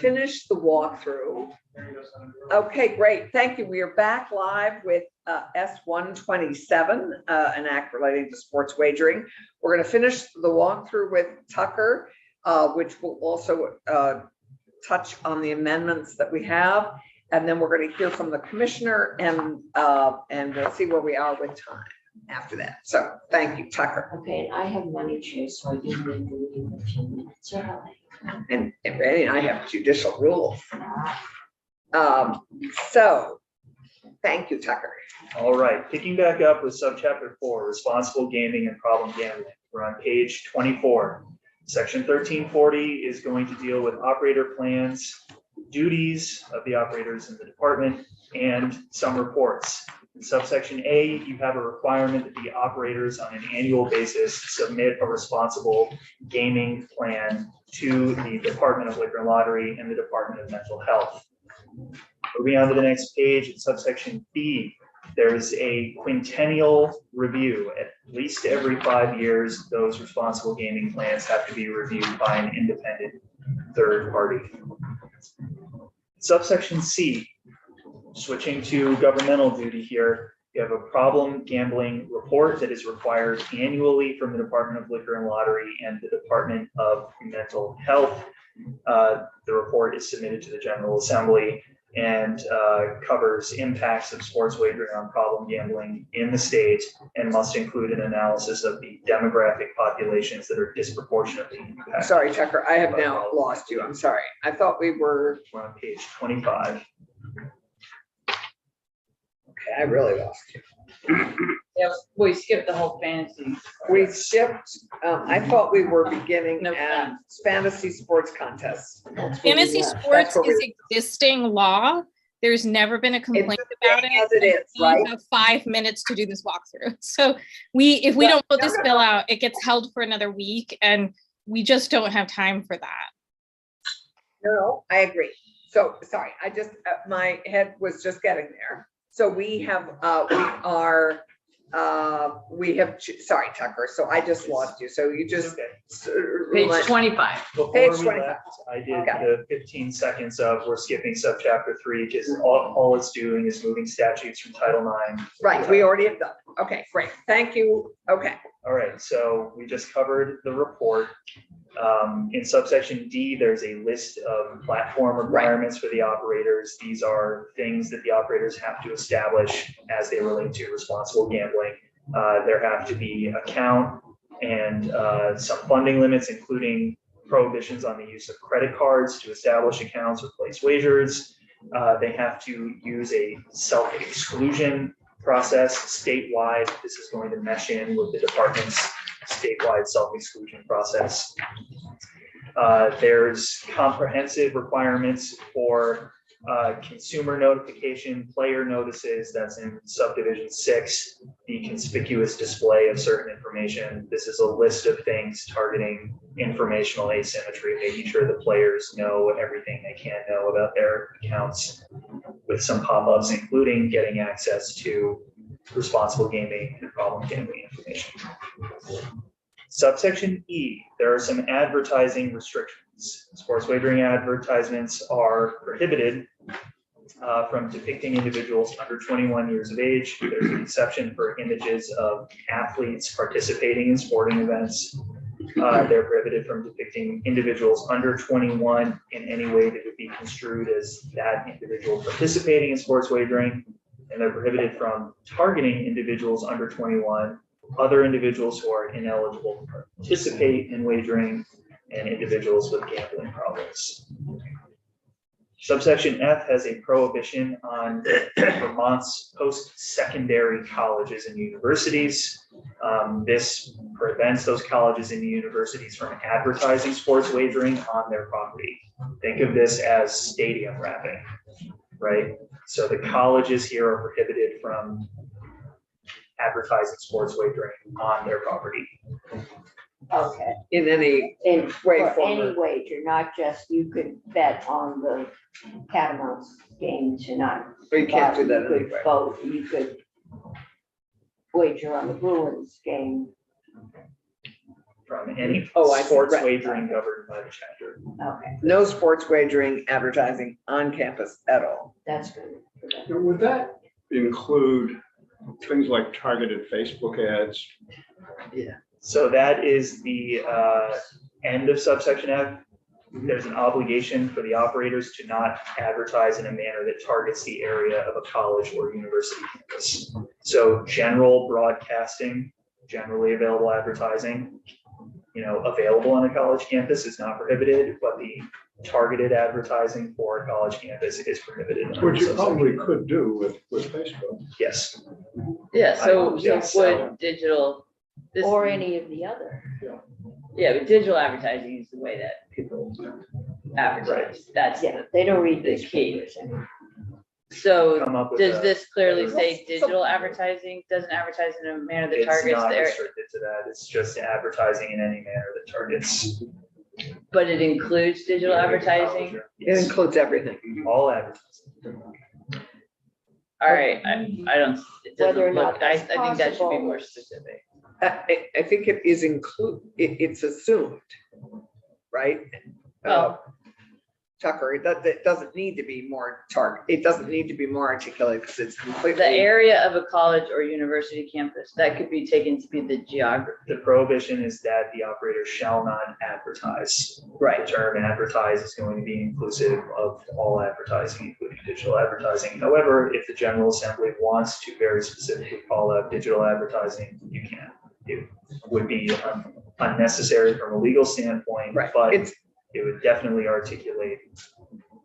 finish the walkthrough. Okay, great. Thank you. We are back live with S127, an act relating to sports wagering. We're going to finish the walkthrough with Tucker, which will also touch on the amendments that we have. And then we're going to hear from the commissioner and see where we are with time after that. So thank you, Tucker. Okay, and I have money chase, so I didn't need to leave in a few minutes early. And Randy and I have judicial rules. So thank you, Tucker. All right, picking back up with subchapter 4, responsible gaming and problem gambling. We're on page 24. Section 1340 is going to deal with operator plans, duties of the operators in the department, and some reports. In subsection A, you have a requirement that the operators on an annual basis submit a responsible gaming plan to the Department of Liquor and Lottery and the Department of Mental Health. Moving on to the next page, in subsection B, there is a quintennial review. At least every 5 years, those responsible gaming plans have to be reviewed by an independent third party. Subsection C, switching to governmental duty here, you have a problem gambling report that is required annually from the Department of Liquor and Lottery and the Department of Mental Health. The report is submitted to the General Assembly and covers impacts of sports wagering on problem gambling in the state and must include an analysis of the demographic populations that are disproportionately impacted. Sorry, Tucker, I have now lost you. I'm sorry. I thought we were. We're on page 25. Okay, I really lost you. Yeah, we skipped the whole fantasy. We skipped, I thought we were beginning No, at fantasy sports contests. Fantasy Yeah, sports that's what is existing law. There's never been a complaint about it. As it is, right? We have 5 minutes to do this walkthrough. So if we don't put this bill out, it gets held for another week and we just don't have time for that. No, I agree. So, sorry, I just, my head was just getting there. So we have, sorry, Tucker, so I just lost you. So you just. Page 25. Before Page we 25. left, I did Okay. the 15 seconds of we're skipping subchapter 3 because all it's doing is moving statutes from Title IX. Right, we already have done. Okay, great. Thank you. Okay. All right, so we just covered the report. In subsection D, there's a list of platform requirements for the operators. These are things that the operators have to establish as they relate to responsible gambling. There have to be account and some funding limits, including prohibitions on the use of credit cards to establish accounts or place wagers. They have to use a self-exclusion process statewide. This is going to mesh in with the department's statewide self-exclusion process. There's comprehensive requirements for consumer notification, player notices, that's in subdivision 6, the conspicuous display of certain information. This is a list of things targeting informational asymmetry, making sure the players know everything they can know about their accounts, with some pop-ups, including getting access to responsible gaming and problem gambling information. Subsection E, there are some advertising restrictions. Sports wagering advertisements are prohibited from depicting individuals under 21 years of age. There's an exception for images of athletes participating in sporting events. They're prohibited from depicting individuals under 21 in any way that would be construed as that individual participating in sports wagering. And they're prohibited from targeting individuals under 21, other individuals who are ineligible to participate in wagering, and individuals with gambling problems. Subsection F has a prohibition on Vermont's post-secondary colleges and universities. This prevents those colleges and universities from advertising sports wagering on their property. Think of this as stadium wrapping, right? So the colleges here are prohibited from advertising sports wagering on their property. Okay. In any And way, for form, any or- wager, not just you could bet on the Catamounts game tonight. Or you can't do that You could anyway. vote, you could wager on the Bruins game. from any Oh, I see. sports Right. wagering governed by the chapter. Okay, No sports wagering advertising on campus at all. that's good. Now, would that include things like targeted Facebook ads? So that is the end of subsection F. There's an obligation for the operators to not advertise in a manner that targets the area of a college or university campus. So general broadcasting, generally available advertising, available on a college campus is not prohibited, but the targeted advertising for a college campus is prohibited. under Which you subsection probably F. could do with Facebook. Yes, Yeah, so, I think so so. would digital. this- Or any of the other. Yeah, but digital advertising is the way that people advertise. That's Yeah, they don't read the these key. papers. So come up with does a- this clearly say So- digital advertising doesn't advertise in a manner that It's targets not the area? restricted to that. It's just advertising in any manner that targets. But it includes digital advertising? It Yes, includes everything. all advertising. All right, I don't, it Whether or doesn't not look, I that's think that should be possible. more specific. I think it is it's assumed, right? Well- Tucker, it doesn't need to be more it doesn't need to be more articulate because it's completely. The area of a college or university campus, that could be taken to be the geography. The prohibition is that the operator shall not advertise. The term advertise is going to be inclusive of all advertising, including digital advertising. However, if the General Assembly wants to very specifically call out digital advertising, you can. It would be unnecessary from a legal standpoint, Right, but it's, it would definitely articulate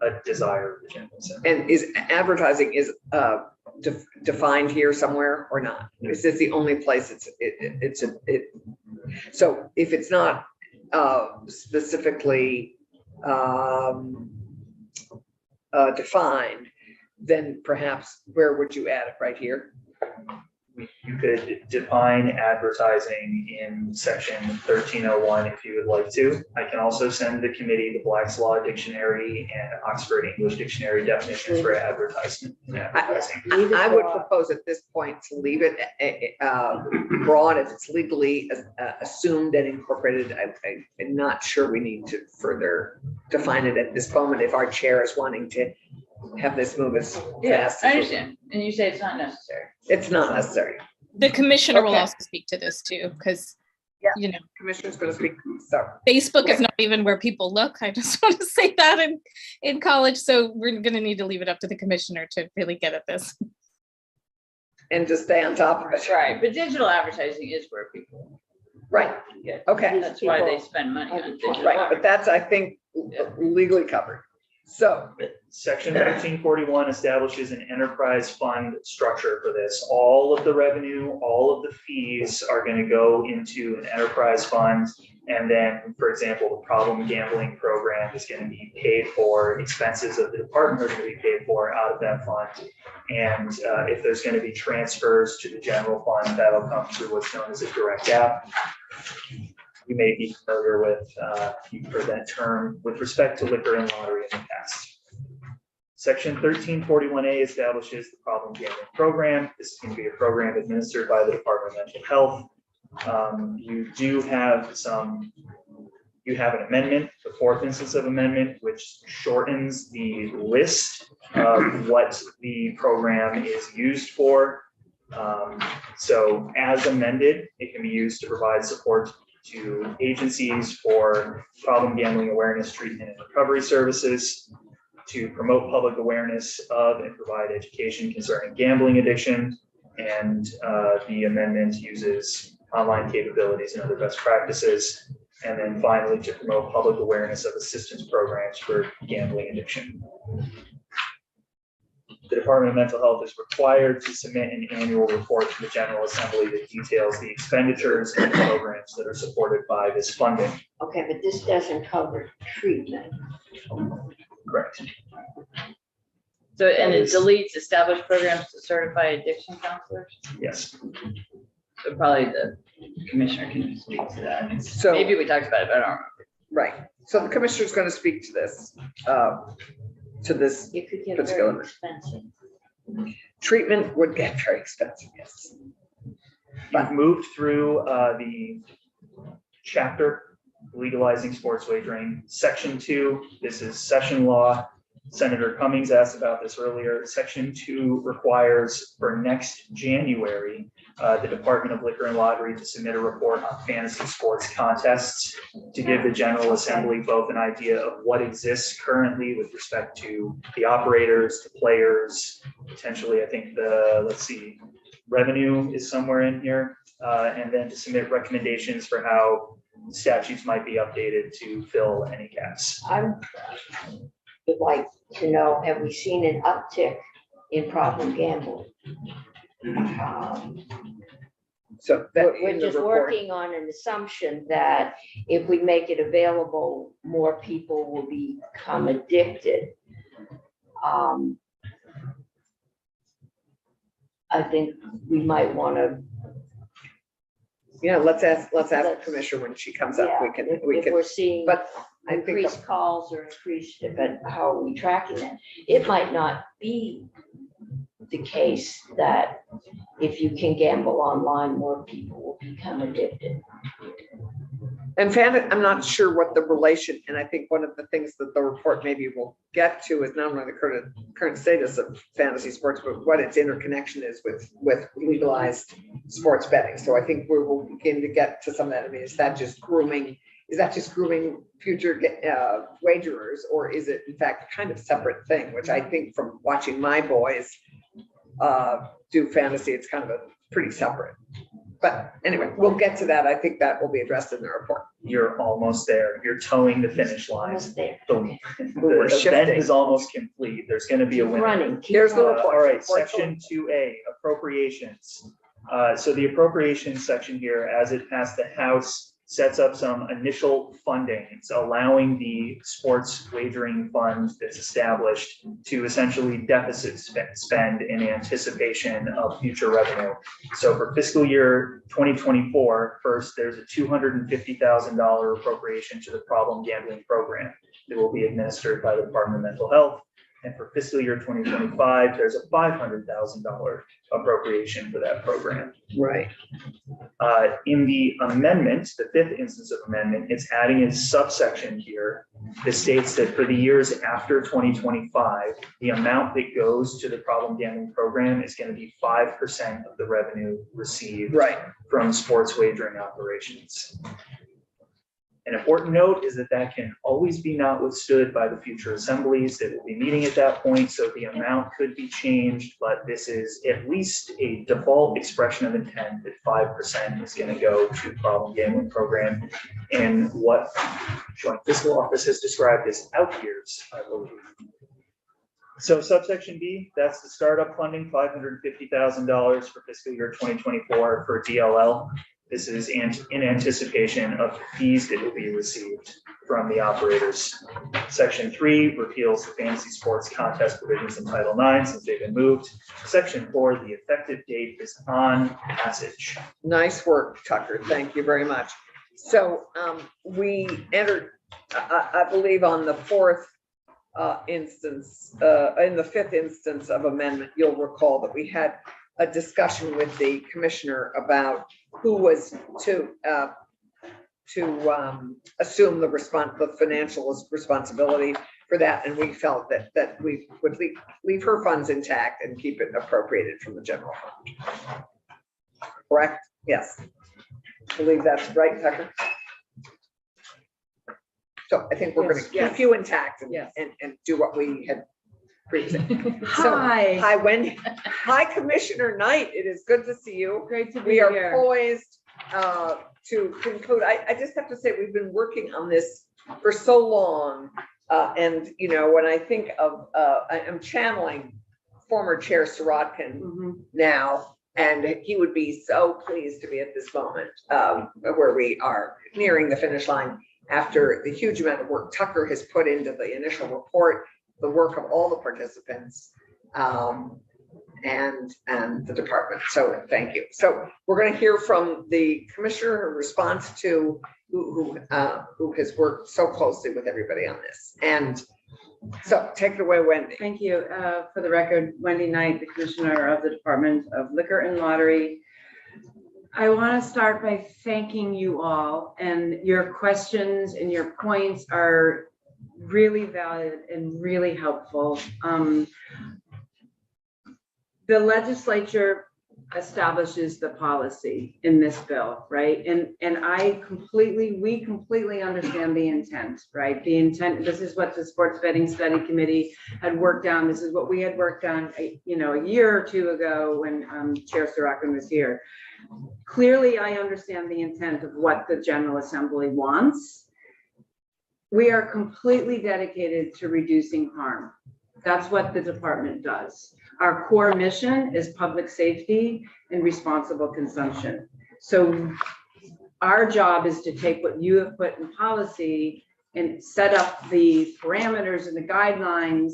a desire of the General Assembly. and is advertising is defined here somewhere or not? Is this the only place so if it's not specifically defined, then perhaps where would you add it? Right here? You could define advertising in section 1301 if you would like to. I can also send the committee the Black's Law Dictionary and Oxford English Dictionary definitions for advertisement. and advertising. I would propose at this point to leave it broad if it's legally assumed and incorporated. I'm not sure we need to further define it at this moment if our chair is wanting to have this move as fast. I understand, and you say it's not necessary. It's not necessary. The commissioner will Okay. also speak to this too, because, Yeah. Commissioner's going to speak. So, Facebook is Okay. not even where people look. I just want to say that in college. So we're going to need to leave it up to the commissioner to really get at this. and to stay on top of it. Right, but digital advertising is where people Right. get, Okay. that's why they spend money on digital. Right. But that's, I think, legally covered. So, Section 1341 establishes an enterprise fund structure for this. All of the revenue, all of the fees are going to go into an enterprise fund. And then, for example, the problem gambling program is going to be paid for, expenses of the department are going to be paid for out of that fund. And if there's going to be transfers to the general fund, that'll come through what's known as a direct app. You may be familiar with, you've heard that term with respect to liquor and lottery in the past. Section 1341A establishes the problem gambling program. This is going to be a program administered by the Department of Mental Health. You have an amendment, the fourth instance of amendment, which shortens the list of what the program is used for. So as amended, it can be used to provide support to agencies for problem gambling awareness, treatment, and recovery services, to promote public awareness of and provide education concerning gambling addiction. And the amendment uses online capabilities and other best practices. And then finally, to promote public awareness of assistance programs for gambling addiction. The Department of Mental Health is required to submit an annual report to the General Assembly that details the expenditures and programs that are supported by this funding. Okay, but this doesn't cover treatment. Correct. So, and it deletes established programs to certify addiction counselors? Yes. So probably the commissioner can speak to that. So- Maybe we talked about it, but I don't remember. right. So the commissioner's going to speak to this. It could get Particular. very expensive. Treatment would get very expensive, yes. You've moved through the chapter legalizing sports wagering. Section 2, this is session law. Senator Cummings asked about this earlier. Section 2 requires for next January, the Department of Liquor and Lottery to submit a report on fantasy sports contests to give the General Assembly both an idea of what exists currently with respect to the operators, to players, potentially, I think revenue is somewhere in here, and then to submit recommendations for how statutes might be updated to fill any gaps. I would like to know, have we seen an uptick in problem gambling? So that We're in the just report, working on an assumption that if we make it available, more people will become addicted. I think we might want to, yeah, let's ask the Let's- commissioner when she comes up, yeah, we can, if we're seeing but I think, increased calls or increased, but how are we tracking that? It might not be the case that if you can gamble online, more people will become addicted. and I'm not sure what the relation, and I think one of the things that the report maybe will get to is not only the current status of fantasy sports, but what its interconnection is with legalized sports betting. So I think we will begin to get to some of that. I mean, is that just grooming future wagerers, or is it in fact a kind of separate thing, which I think from watching my boys do fantasy, it's kind of a pretty separate. But anyway, we'll get to that. I think that will be addressed in the report. You're almost there. You're towing the finish line. Almost there. The We're event shifting. is almost complete. There's going to be a Keep winner. running. keep Here's the running. report. All right, Report's section 2A, appropriations. So the appropriations section here, as it passed the House, sets up some initial funding. It's allowing the sports wagering fund that's established to essentially deficit spend in anticipation of future revenue. So for fiscal year 2024, first, there's a $250,000 appropriation to the problem gambling program that will be administered by the Department of Mental Health. And for fiscal year 2025, there's a $500,000 appropriation for that program. Right. In the amendment, the fifth instance of amendment, it's adding a subsection here that states that for the years after 2025, the amount that goes to the problem gambling program is going to be 5% of the revenue received Right. from sports wagering operations. An important note is that that can always be not withstood by the future assemblies that will be meeting at that point, so the amount could be changed, but this is at least a default expression of intent that 5% is going to go to problem gambling program and what Joint Fiscal Office has described as out years, I believe. So subsection B, that's the startup funding, $550,000 for fiscal year 2024 for DLL. This is in anticipation of fees that will be received from the operators. Section 3 repeals the fantasy sports contest provisions in Title IX since they've been moved. Section 4, the effective date is on passage. Nice work, Tucker. Thank you very much. So we entered, I believe, on the fourth instance, in the fifth instance of amendment, you'll recall that we had a discussion with the commissioner about who was to assume the financial responsibility for that, and we felt that we would leave her funds intact and keep it appropriated from the general fund. Correct? Yes. I believe that's right, Tucker. So I think we're going to Yes. keep you intact Yes. and do what we had previously. So, hi, Wendy. Hi, Commissioner Knight. It is good to see you. Great to be We are here. poised to conclude. I just have to say, we've been working on this for so long. And, you know, when I think of, I'm channeling former Chair Sirotkin now, and he would be so pleased to be at this moment where we are nearing the finish line after the huge amount of work Tucker has put into the initial report, the work of all the participants, and the department. So thank you. So we're going to hear from the commissioner in response to who has worked so closely with everybody on this. And so take it away, Wendy. Thank you. For the record, Wendy Knight, the Commissioner of the Department of Liquor and Lottery. I want to start by thanking you all, and your questions and your points are really valid and really helpful. The legislature establishes the policy in this bill, right? And we completely understand the intent, right? The intent, this is what the Sports Betting Study Committee had worked on. This is what we had worked on, a year or two ago when Chair Sorokin was here. Clearly, I understand the intent of what the General Assembly wants. We are completely dedicated to reducing harm. That's what the department does. Our core mission is public safety and responsible consumption. So our job is to take what you have put in policy and set up the parameters and the guidelines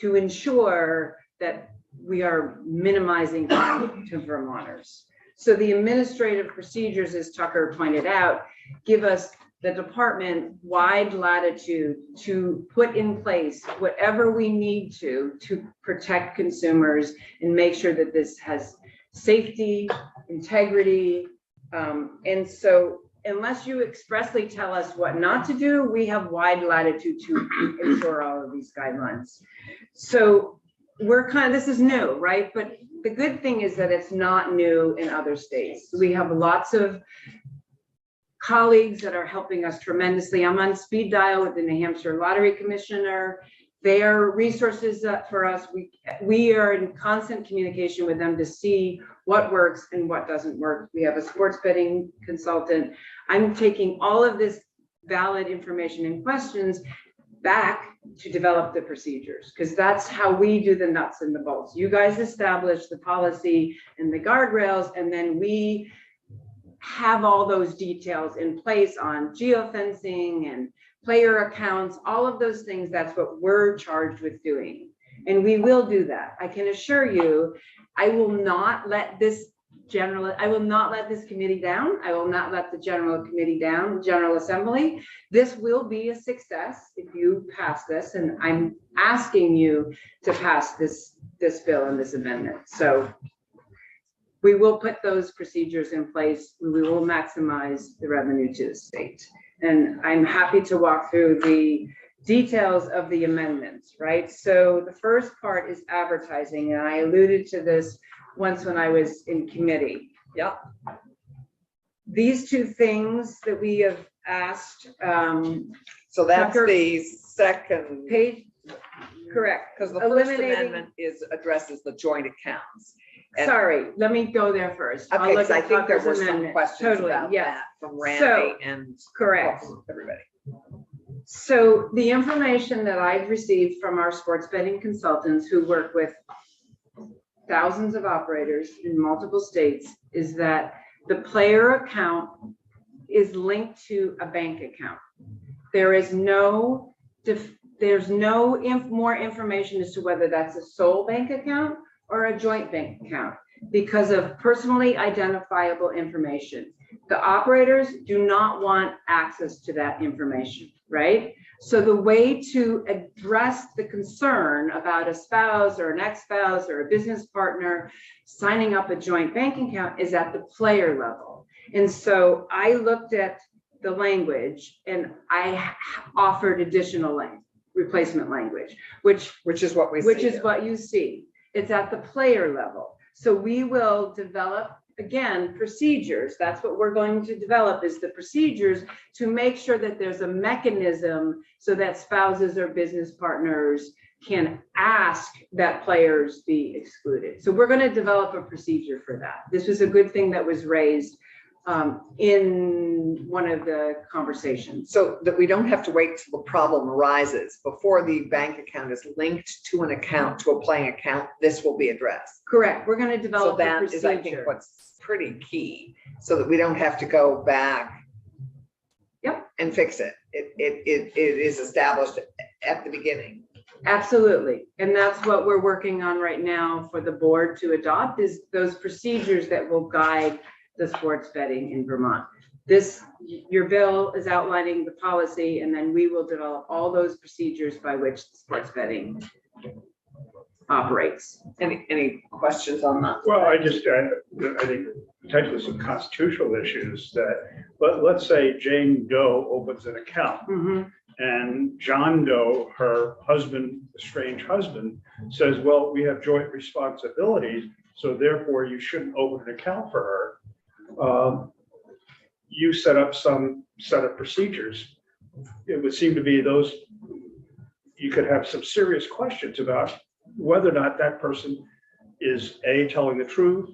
to ensure that we are minimizing harm to Vermonters. So the administrative procedures, as Tucker pointed out, give us the department wide latitude to put in place whatever we need to protect consumers and make sure that this has safety, integrity. And so unless you expressly tell us what not to do, we have wide latitude to ensure all of these guidelines. So this is new, right? But the good thing is that it's not new in other states. We have lots of colleagues that are helping us tremendously. I'm on speed dial with the New Hampshire Lottery Commissioner. Their resources for us, we are in constant communication with them to see what works and what doesn't work. We have a sports betting consultant. I'm taking all of this valid information and questions back to develop the procedures, because that's how we do the nuts and the bolts. You guys establish the policy and the guardrails, and then we have all those details in place on geofencing and player accounts, all of those things. That's what we're charged with doing. And we will do that. I can assure you, I will not let this committee down. I will not let the General Committee down, General Assembly. This will be a success if you pass this. And I'm asking you to pass this bill and this amendment. So we will put those procedures in place. We will maximize the revenue to the state. And I'm happy to walk through the details of the amendments, right? So the first part is advertising, and I alluded to this once when I was in committee. Yep. These two things that we have asked, So that's Tucker, the second page, correct. because the first Eliminating- amendment addresses the joint accounts. And- Sorry, let me go there first. I'll Okay, look so I at think there Tucker's were some amendment. questions Totally, about yes. that from Randy So, and correct. everybody. So the information that I've received from our sports betting consultants who work with thousands of operators in multiple states is that the player account is linked to a bank account. There is no, more information as to whether that's a sole bank account or a joint bank account because of personally identifiable information. The operators do not want access to that information, right? So the way to address the concern about a spouse or an ex-spouse or a business partner signing up a joint bank account is at the player level. And so I looked at the language and I offered additional replacement language, which is what we see. Which is what you see. It's at the player level. So we will develop, again, procedures. That's what we're going to develop is the procedures to make sure that there's a mechanism so that spouses or business partners can ask that players be excluded. So we're going to develop a procedure for that. This was a good thing that was raised in one of the conversations. So that we don't have to wait till the problem arises. Before the bank account is linked to an account, to a playing account, this will be addressed. Correct. We're going to So develop a that is, I think, procedure. what's pretty key, so that we don't have to go back. Yep. And fix it. It is established at the beginning. Absolutely. And that's what we're working on right now for the board to adopt is those procedures that will guide the sports betting in Vermont. Your bill is outlining the policy, and then we will develop all those procedures by which sports betting operates. Any questions on that? Well, I think potentially some constitutional issues that, let's say Jane Doe opens an account Mhm. and John Doe, her husband, estranged husband, says, well, we have joint responsibilities, so therefore you shouldn't open an account for her. You set up some set of procedures. It would seem to be those, you could have some serious questions about whether or not that person is A, telling the truth,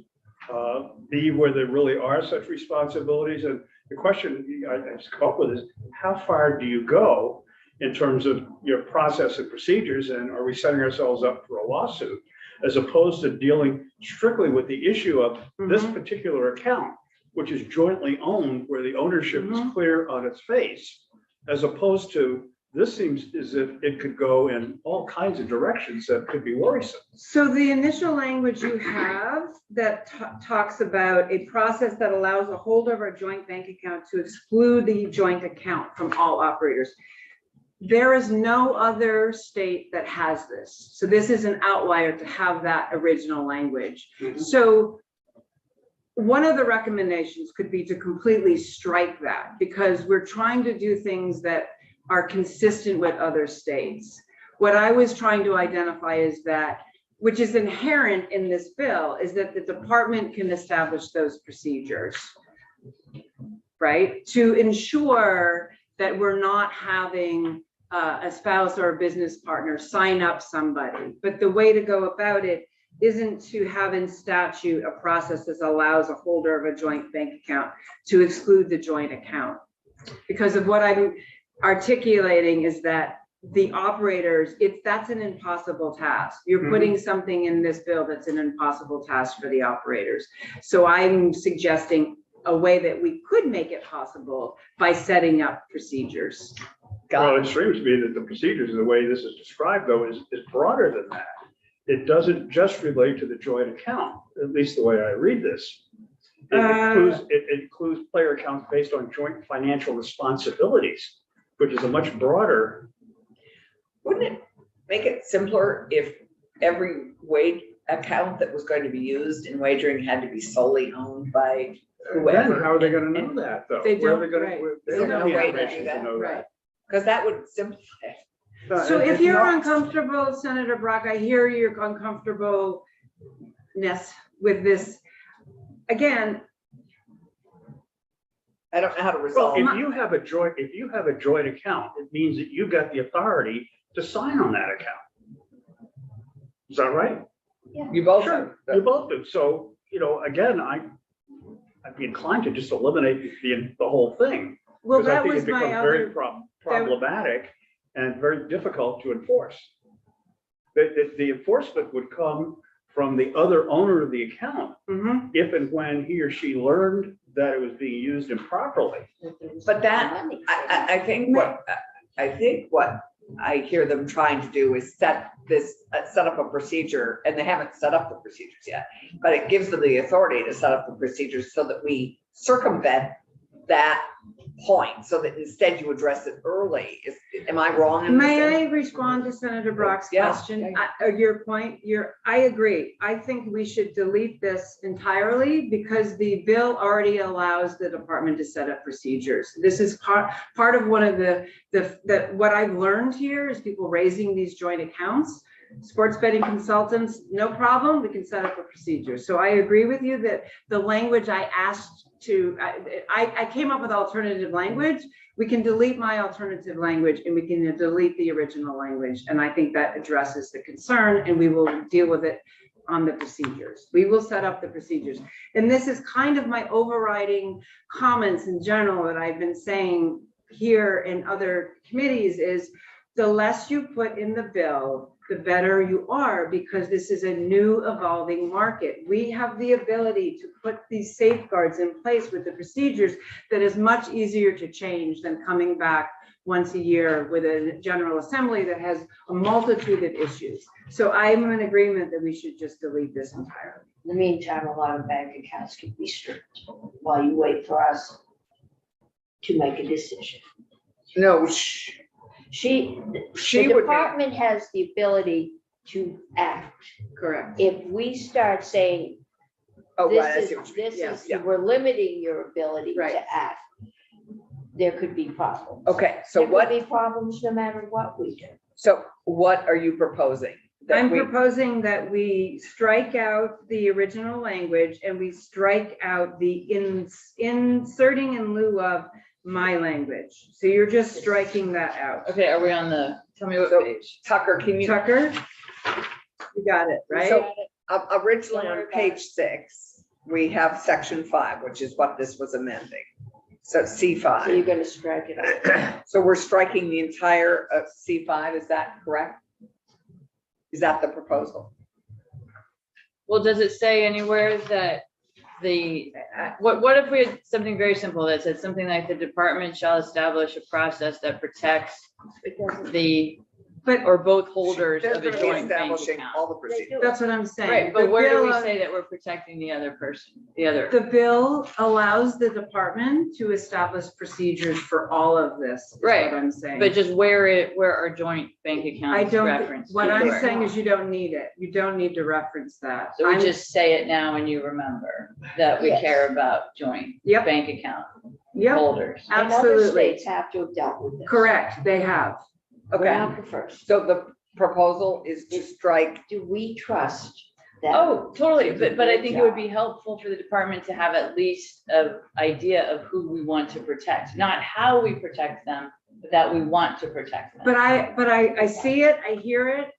B, where there really are such responsibilities. And the question I just come up with is, how far do you go in terms of your process and procedures? And are we setting ourselves up for a lawsuit as opposed to dealing strictly with the issue of this particular account, which is jointly owned, where the ownership is clear on its face, as opposed to this seems as if it could go in all kinds of directions that could be worrisome. So the initial language you have that talks about a process that allows a holder of a joint bank account to exclude the joint account from all operators. There is no other state that has this. So this is an outlier to have that original language. So one of the recommendations could be to completely strike that, because we're trying to do things that are consistent with other states. What I was trying to identify is that, which is inherent in this bill, is that the department can establish those procedures, right? To ensure that we're not having a spouse or a business partner sign up somebody. But the way to go about it isn't to have in statute a process that allows a holder of a joint bank account to exclude the joint account. Because of what I'm articulating is that the operators, that's an impossible task. You're putting something in this bill that's an impossible task for the operators. So I'm suggesting a way that we could make it possible by setting up procedures. Well, it seems to me that the procedures, the way this is described, though, is broader than that. It doesn't just relate to the joint account, at least the way I read this. It includes player accounts based on joint financial responsibilities, which is a much broader. Wouldn't it make it simpler if every wage account that was going to be used in wagering had to be solely owned by Then whoever? how are they gonna know that, though? They Where are don't, gonna- right. They There's don't have no the way to do information to that, know right. that. Because that would simplify it. So if It's you're not- uncomfortable, Senator Brock, I hear your uncomfortableness with this. Again, I don't know how to Well, resolve. if you have a joint account, it means that you've got the authority to sign on that account. Is that right? You both Sure, have. you both do. So, again, I'd be inclined to just eliminate the whole thing. well, Because I that think it was my becomes very other, problematic and very difficult to enforce. The enforcement would come from the other owner of the account Mhm. if and when he or she learned that it was being used improperly. But that, I think what I hear them trying to do is set up a procedure, and they haven't set up the procedures yet. But it gives them the authority to set up the procedures so that we circumvent that point, so that instead you address it early. Am I wrong in this? May I respond to Senator Brock's Yeah. question? Your point, I agree. I think we should delete this entirely because the bill already allows the department to set up procedures. This is part of one of what I've learned here is people raising these joint accounts. Sports betting consultants, no problem, we can set up a procedure. So I agree with you that the language I asked I came up with alternative language. We can delete my alternative language and we can delete the original language. And I think that addresses the concern and we will deal with it on the procedures. We will set up the procedures. And this is kind of my overriding comments in general that I've been saying here in other committees is the less you put in the bill, the better you are, because this is a new evolving market. We have the ability to put these safeguards in place with the procedures that is much easier to change than coming back once a year with a General Assembly that has a multitude of issues. So I'm in agreement that we should just delete this entirely. In the meantime, a lot of bank accounts can be stripped while you wait for us to make a decision. No, The she would. department has the ability to act. Correct. If we start saying, Oh, right, I this see is, what you mean. this Yeah, is, yeah. we're limiting your ability Right. to act, there could be problems. Okay, so There could what, be problems no matter what we do. so what are you proposing? That I'm we- proposing that we strike out the original language and we strike out the inserting in lieu of my language. So you're just striking that out. Okay, are we on tell me what So- page? Tucker, can you, Tucker? You got it, right? So- originally Don't worry on about page 6, we have section 5, which is what this was amending. So So you're C5. gonna strike it out. So we're striking the entire C5, is that correct? Is that the proposal? Well, does it say anywhere that what if we had something very simple that said something like the department shall establish a process that protects It doesn't- the, But or both holders They're of a gonna be joint bank establishing account? all the They procedures. do. that's what I'm saying. Right, but The where do we bill- say that we're protecting the other person, the other? The bill allows the department to establish procedures for all of this, is Right, what I'm saying. But just where our joint bank I account don't, reference. what I'm Correct. saying is you don't need it. You don't need to reference that. So we I'm- just say it now and you remember that we Yes. care about joint Yep, bank account yep, holders. And other absolutely. states have to have dealt with this. Correct, they have. We're Okay, not the first. so the proposal is to strike, Do we trust that? Oh, totally, to do but I their think it would job? be helpful for the department to have at least an idea of who we want to protect, not how we protect them, but that we want to protect them. But I see it, I hear it.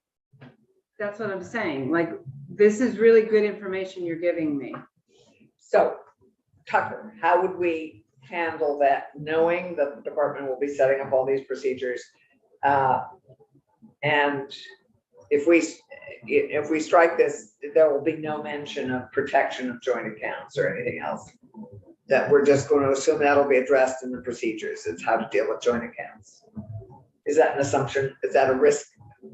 That's what I'm saying. Like, this is really good information you're giving me. so Tucker, how would we handle that, knowing that the department will be setting up all these procedures? And if we strike this, there will be no mention of protection of joint accounts or anything else. That we're just going to assume that'll be addressed in the procedures, it's how to deal with joint accounts. Is that an assumption? Is that a risk?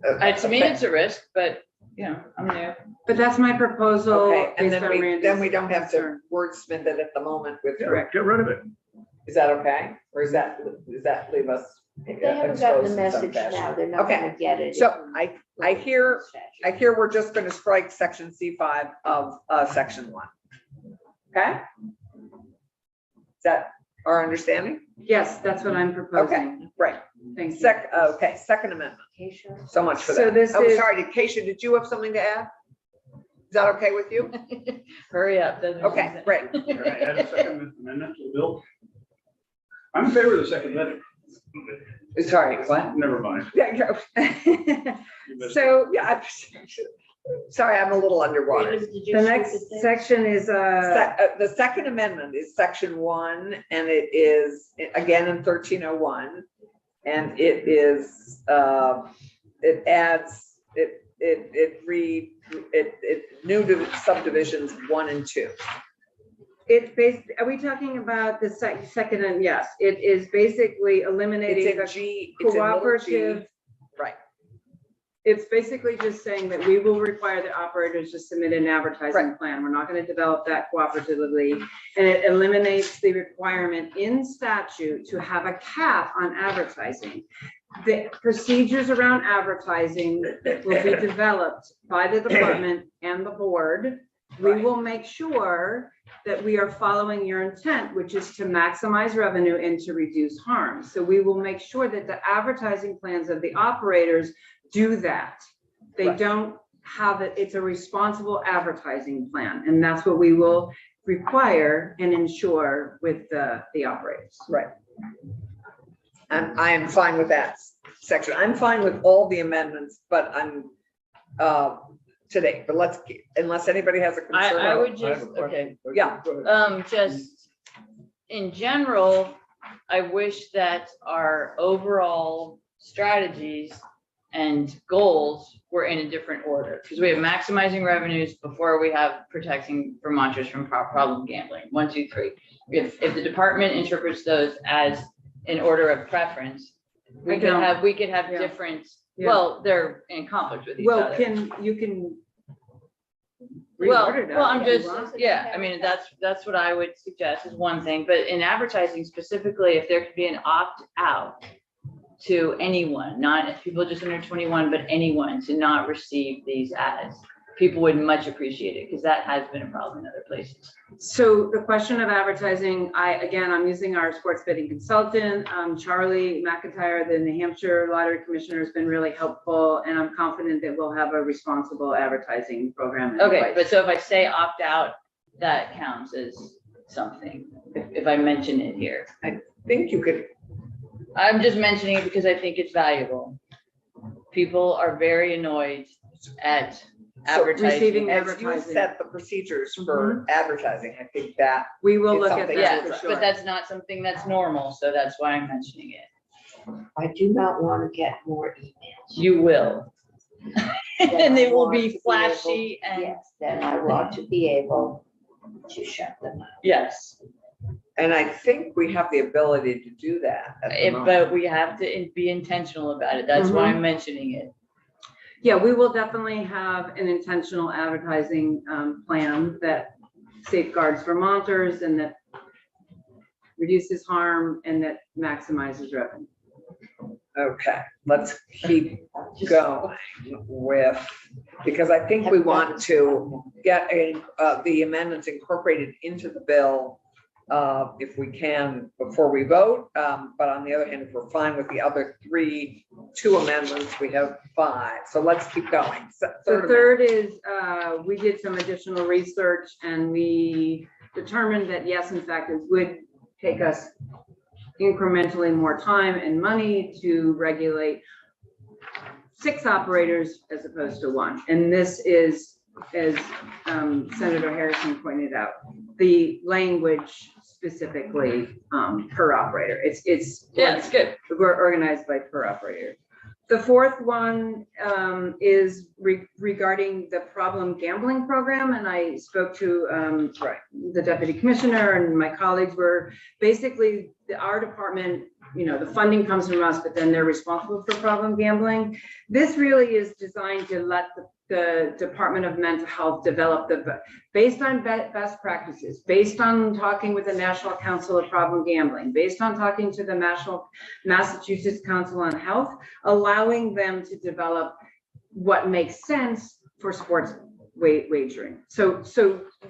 To me, it's a risk, but, you know, I'm there. But that's my proposal. Okay, and based then on we Randy's don't have to concern. wordsmith it at the moment with, Get rid of it. is that okay? Or does that leave us? If they haven't gotten the exposed in some message fashion? now, they're not Okay, gonna get it. So I hear we're just gonna strike section C5 of section 1. Okay? Is that our understanding? Yes, that's what I'm proposing. Right. Thank you. Okay, second amendment. So much for So that. this Oh, is- sorry, Keisha, did you have something to add? Is that okay with you? Hurry up. doesn't it? Okay, great. Can I add a second amendment to the bill? I'm in favor of the second amendment. Sorry, what? Never mind. Yeah, You missed it. So yeah, sorry, I'm a little underwater. the next section is, The second amendment is section 1, and it is, again, in 1301. And it is, it adds, new subdivisions 1 and 2. it's based, are we talking about the second, and yes, it is basically eliminating It's in the G, it's in little G. cooperative. Right. It's basically just saying that we will require the operators to submit an advertising Right. plan. We're not gonna develop that cooperatively. And it eliminates the requirement in statute to have a cap on advertising. The procedures around advertising will be developed by the department and the board. We Right. will make sure that we are following your intent, which is to maximize revenue and to reduce harm. So we will make sure that the advertising plans of the operators do that. They Right. don't have it, it's a responsible advertising plan, and that's what we will require and ensure with the operators. Right. And I am fine with that section. I'm fine with all the amendments, but I'm, today, but unless anybody has a concern. I would I have just, a question. okay. Yeah. Go ahead. Just in general, I wish that our overall strategies and goals were in a different order. Because we have maximizing revenues before we have protecting Vermonters from problem gambling, 1, 2, 3. If the department interprets those as in order of preference, we I could don't. have Yeah. different, Yeah. well, they're in conflict with each Well, other. you can. Well, reorder that well, I'm if you just, want. yeah, I mean, that's what I would suggest is one thing, but in advertising specifically, if there could be an opt-out to anyone, not people just under 21, but anyone to not receive these ads. People would much appreciate it because that has been a problem in other places. So the question of advertising, I'm using our sports betting consultant, Charlie McIntyre, the New Hampshire Lottery Commissioner, has been really helpful, and I'm confident that we'll have a responsible advertising program in Okay, place. but so if I say opt out, that counts as something, if I mention it here. Think you could, I'm just mentioning it because I think it's valuable. People are very annoyed at receiving advertising. as you advertising. set the procedures for advertising, I think that, We will It's look at something that else, for Yes, sure. but that's not something that's normal, so that's why I'm mentioning it. I do not want to get more emails. You will. Then And they I will want to be able- flashy and, Yes, then I want to be able to shut them out. yes, and I think we have the ability to do that at the moment. but we have to be intentional about it. That's why I'm mentioning it. Yeah, we will definitely have an intentional advertising plan that safeguards Vermonters and that reduces harm and that maximizes revenue. Okay, let's keep going with, because I think we want to get the amendments incorporated into the bill if we can before we vote. But on the other hand, if we're fine with the other two amendments, we have 5. So let's keep going. The Third third is, we did some additional research and we determined that yes, in fact, it would take us incrementally more time and money to regulate 6 operators as opposed to 1. And this is, as Senator Harrison pointed out, the language specifically per operator. It's Yeah, it's good. we're organized by per operator. The fourth one is regarding the problem gambling program, and I spoke to the deputy commissioner, and my colleagues were basically our department. The funding comes from us, but then they're responsible for problem gambling. This really is designed to let the Department of Mental Health develop based on best practices, based on talking with the National Council of Problem Gambling, based on talking to the Massachusetts Council on Health, allowing them to develop what makes sense for sports wagering. So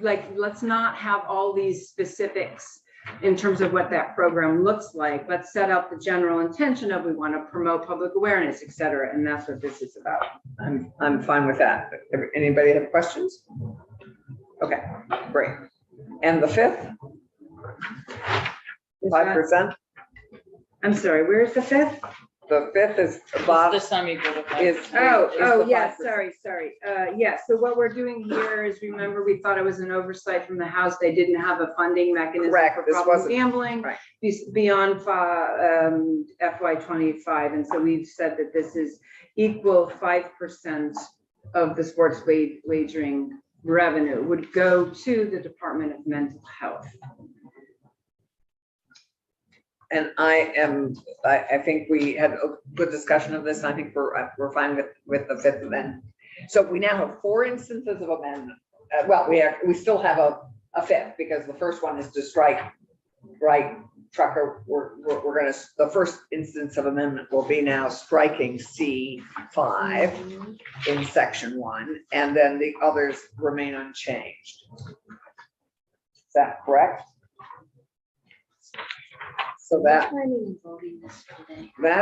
let's not have all these specifics in terms of what that program looks like. Let's set up the general intention of we want to promote public awareness, et cetera. And that's what this is about. I'm fine with that. Anybody have questions? Okay, great. And the 5th? 5%? I'm sorry, where's the 5th? The 5th is The bottom. sum equal to 5. Is Oh, the yes, 5%. sorry. Yeah, so what we're doing here is, remember, we thought it was an oversight from the House. They didn't have a funding mechanism Correct, for this problem wasn't- gambling right. beyond FY25. And so we've said that this is equal 5% of the sports wagering revenue would go to the Department of Mental Health. And I think we had a good discussion of this, and I think we're fine with the 5th amendment. So we now have 4 instances of amendment. Well, we still have a 5th, because the first one is to strike, right, Trucker, we're gonna, the first instance of amendment will be now striking C5 in section 1, and then the others remain unchanged. Is that correct? So that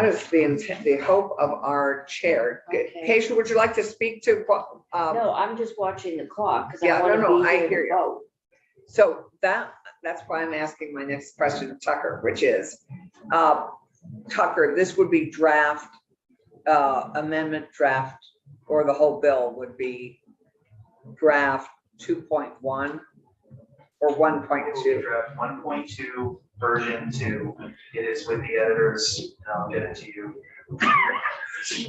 is the intent, the hope of our chair. Okay. Keisha, would you like to speak to what? No, I'm just watching the clock because Yeah, I want no, to I be hear here you. to vote. So that's why I'm asking my next question of Tucker, which is, Tucker, this would be draft, amendment draft, or the whole bill would be draft 2.1 or 1.2. Draft 1.2 version 2. It is with the editors. I'll get it to you.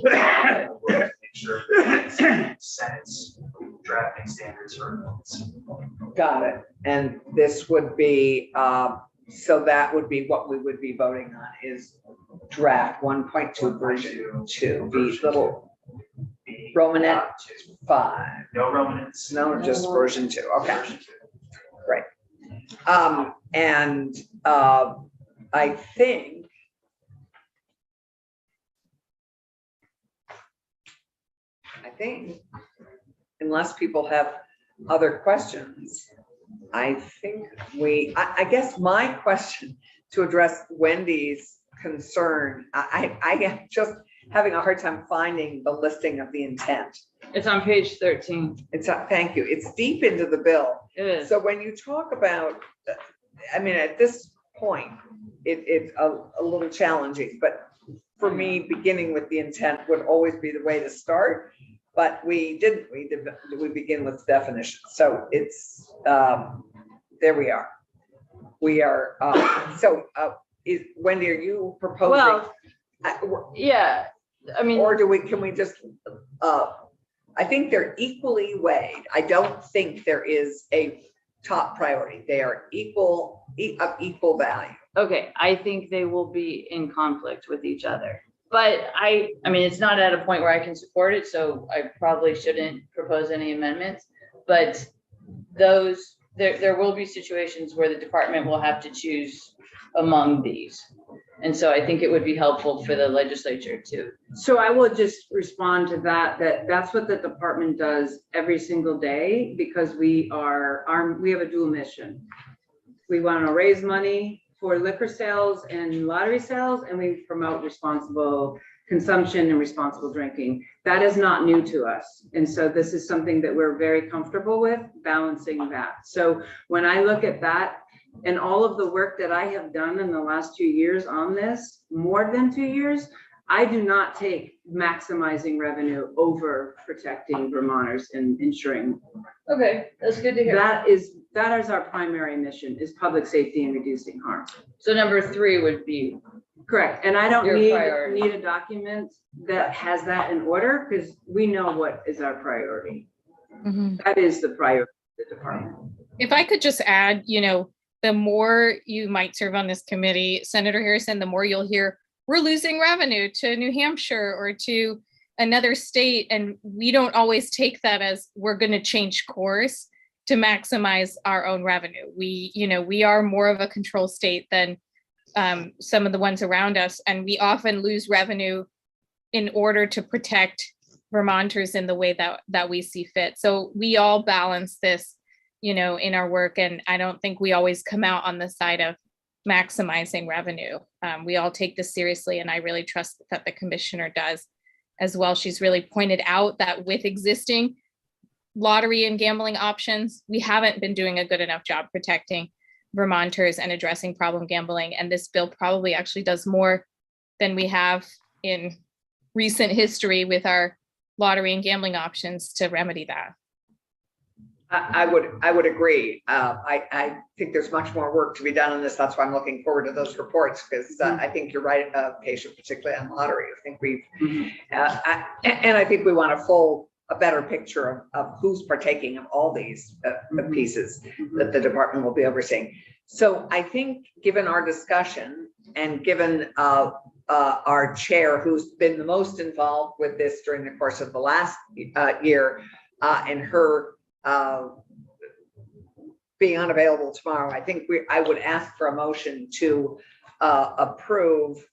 Make sure that Senate's drafting standards for notes. Got it. And this would be, so that would be what we would be voting on is draft 1.2 version 2, be little Romanet 5. No Romanets. No, just version 2. Okay. Version 2. And I think think, unless people have other questions, I think I guess my question to address Wendy's concern, I am just having a hard time finding the listing of the intent. It's on page 13. Thank you. It's deep into the bill. It is. So when you talk about, I mean, at this point, it's a little challenging, but for me, beginning with the intent would always be the way to start. But we didn't, we begin with definition. So it's, there we are. We are, Wendy, are you proposing? Well, yeah, I mean. Or can we just, I think they're equally weighed. I don't think there is a top priority. They are of equal value. Okay, I think they will be in conflict with each other. But I mean, it's not at a point where I can support it, so I probably shouldn't propose any amendments. But there will be situations where the department will have to choose among these. And so I think it would be helpful for the legislature to. So I will just respond to that's what the department does every single day, because we have a dual mission. We want to raise money for liquor sales and lottery sales, and we promote responsible consumption and responsible drinking. That is not new to us. And so this is something that we're very comfortable with, balancing that. So when I look at that and all of the work that I have done in the last 2 years on this, more than 2 years, I do not take maximizing revenue over protecting Vermonters and ensuring. Okay, that's good to hear. That is our primary mission, is public safety and reducing harm. So number 3 would be. Correct. And I don't Your priority. need a document that has that in order, because we know what is our priority. Mhm. That is the priority of the department. If I could just add, the more you might serve on this committee, Senator Harrison, the more you'll hear, we're losing revenue to New Hampshire or to another state. And we don't always take that as we're going to change course to maximize our own revenue. We are more of a control state than some of the ones around us. And we often lose revenue in order to protect Vermonters in the way that we see fit. So we all balance this, in our work. And I don't think we always come out on the side of maximizing revenue. We all take this seriously, and I really trust that the commissioner does as well. She's really pointed out that with existing lottery and gambling options, we haven't been doing a good enough job protecting Vermonters and addressing problem gambling. And this bill probably actually does more than we have in recent history with our lottery and gambling options to remedy that. I would agree. I think there's much more work to be done on this. That's why I'm looking forward to those reports, because I think you're right, Patient, particularly on lottery. I think and I think we want a better picture of who's partaking of all these pieces that the department will be overseeing. So I think, given our discussion and given our chair, who's been the most involved with this during the course of the last year, and her being unavailable tomorrow, I think I would ask for a motion to approve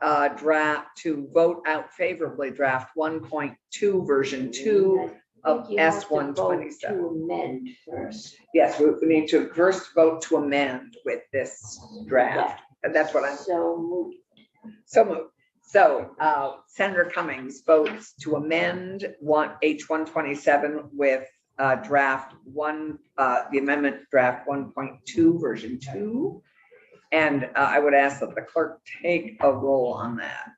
to vote out favorably draft 1.2 version 2 of S127. To amend first. Yes, we need to first vote to amend with this draft. And that's what I'm So moved. moved. So Senator Cummings votes to amend H127 with draft 1, the amendment draft 1.2 version 2. And I would ask that the clerk take a roll on that.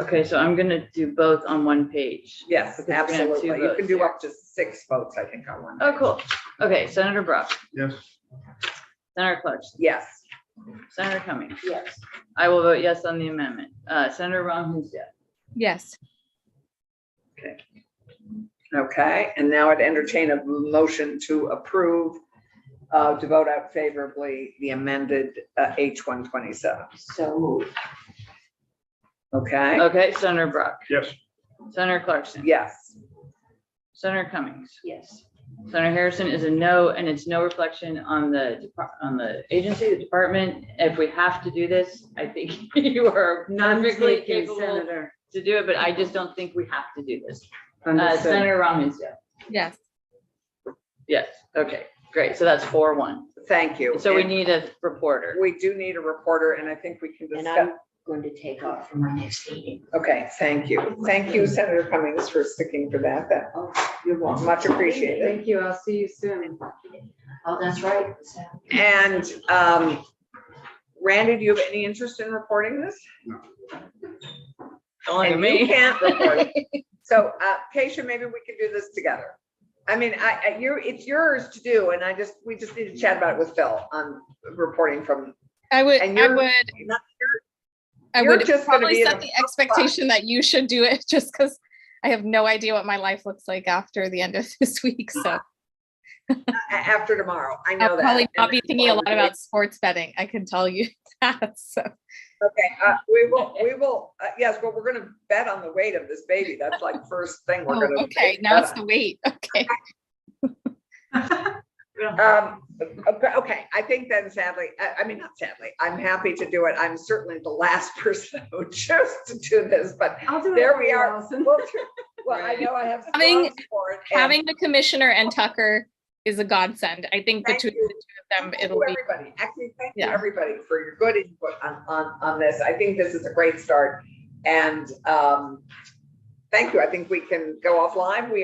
Okay, so I'm gonna do both on one page. Yes, Because we're gonna have two absolutely. You can votes do here. up to 6 votes, I think, on one. Oh, cool. Okay, Senator Brock, Yes. Senator Clarkson, Yes. Senator Cummings. Yes. I will vote yes on the amendment. Senator Ron Husted. Yes. Okay, and now I'd entertain a motion to approve, to vote out favorably the amended H127. So moved. Okay, Okay, Senator Brock, Yes. Senator Clarkson. yes. Senator Cummings. Yes. Senator Harrison is a no, and it's no reflection on the agency, the department. If we have to do this, I think you are None perfectly taken, capable Senator. to do it, but I just don't think we have to do this. Understood. Senator Ron Hinsdale. Yes. Yes, okay, great. So that's 4-1. Thank you. So we And need a reporter. we do need a reporter, and I think we can And discuss. I'm going to take off from our next meeting. Okay, thank you. Thank you, Senator Cummings, for sticking for that. That Oh, you're welcome. much appreciated. Thank you. I'll see you soon. Oh, that's right. And Randy, do you have any interest in reporting this? Don't look at And you me. can't report. So, Keisha, maybe we can do this together. I mean, it's yours to do, and we just need to chat about it with Phil on reporting from. I would, And I you're would, not- I you're would just gonna probably be in set the the front spot. expectation that you should do it just because I have no idea what my life looks like after the end of this week. So After tomorrow, I know I'll that. probably not And be that's thinking why a lot we're doing- about sports betting. I can tell you that. So Okay, we will, yes, well, we're gonna bet on the weight of this baby. That's like first thing we're gonna. okay, now it's the weight. Okay. Okay, I think then sadly, I mean, not sadly, I'm happy to do it. I'm certainly the last person that would choose to do this, but I'll do it. there for we you, are. Allison. Well, I know I have. Having- strong support, and Having the commissioner and Tucker is a godsend. I think Thank between you. the two of them, thank it'll you, be everybody. Actually, thank you, Yeah. everybody, for your good input on this. I think this is a great start. And thank you. I think we can go off live. We are